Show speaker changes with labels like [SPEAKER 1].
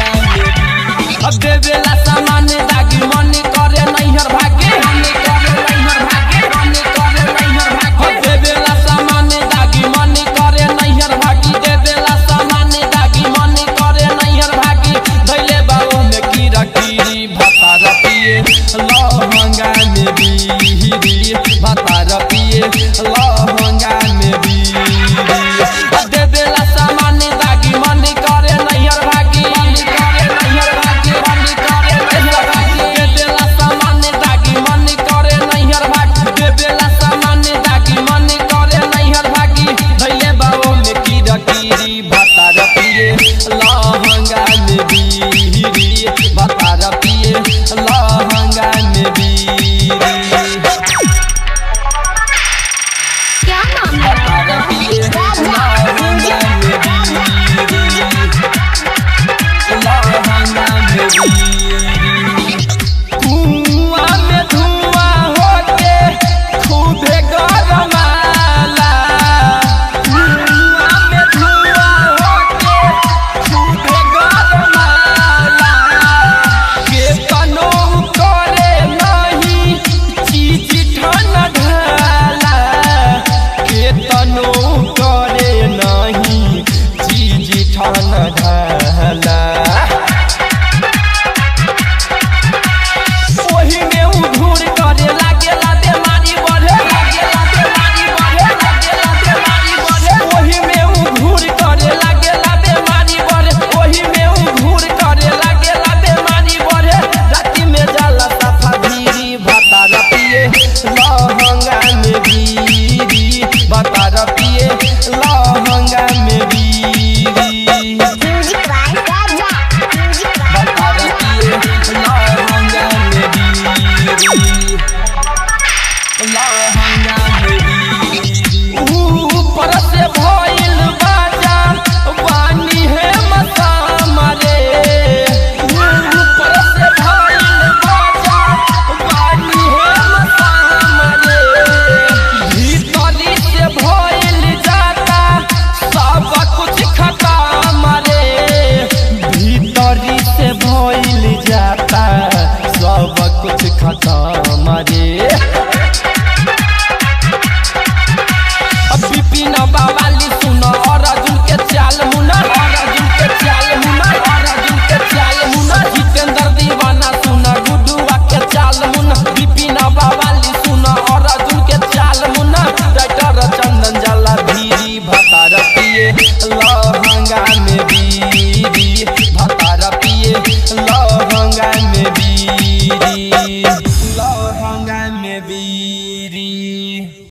[SPEAKER 1] अब देवेला सामान दागी मन करे नैहर भागे मन करे नैहर भागे मन करे नैहर भागे देवेला सामान दागी मन करे नैहर भागी देवेला सामान दागी मन करे नैहर भागी धैले बाबू में कीरा कीरी भतार पिए लहंगा में बीड़ी भतार पिए लहंगा में बीड़ी देवेला सामान दागी मन करे नैहर भागी मन करे नैहर भागी मन करे नैहर भागी देवेला सामान दागी मन करे नैहर भागी देवेला सामान दागी मन करे नैहर भागी धैले बाबू में कीरा कीरी भतार पिए लहंगा में बीड़ी भतार पिए लहंगा में बीड़ी
[SPEAKER 2] क्या नाम है
[SPEAKER 1] कुआं में धुआं होके खूबे गरमाला कुआं में धुआं होके खूबे गरमाला के कनो करे नहीं चीज ठंडा ढाला के तनो करे नहीं चीज ठंडा ढाला ओही में उधूर करे लागेला बेमारी बढ़े लागेला बेमारी बढ़े लागेला बेमारी बढ़े ओही में उधूर करे लागेला बेमारी बढ़े ओही में उधूर करे लागेला बेमारी बढ़े राती में जाला सफा भीरी भतार पिए लहंगा में बीड़ी भतार पिए लहंगा में बीड़ी
[SPEAKER 2] music by Raja music by
[SPEAKER 1] भतार पिए लहंगा में बीड़ी लहंगा में बीड़ी ऊपर से भइल बाजा वानी है मसा मारे ऊपर से भइल बाजा वानी है मसा मारे भीतरी से भइल जाता सब कुछ खत्म रे भीतरी से भइल जाता सब कुछ खत्म रे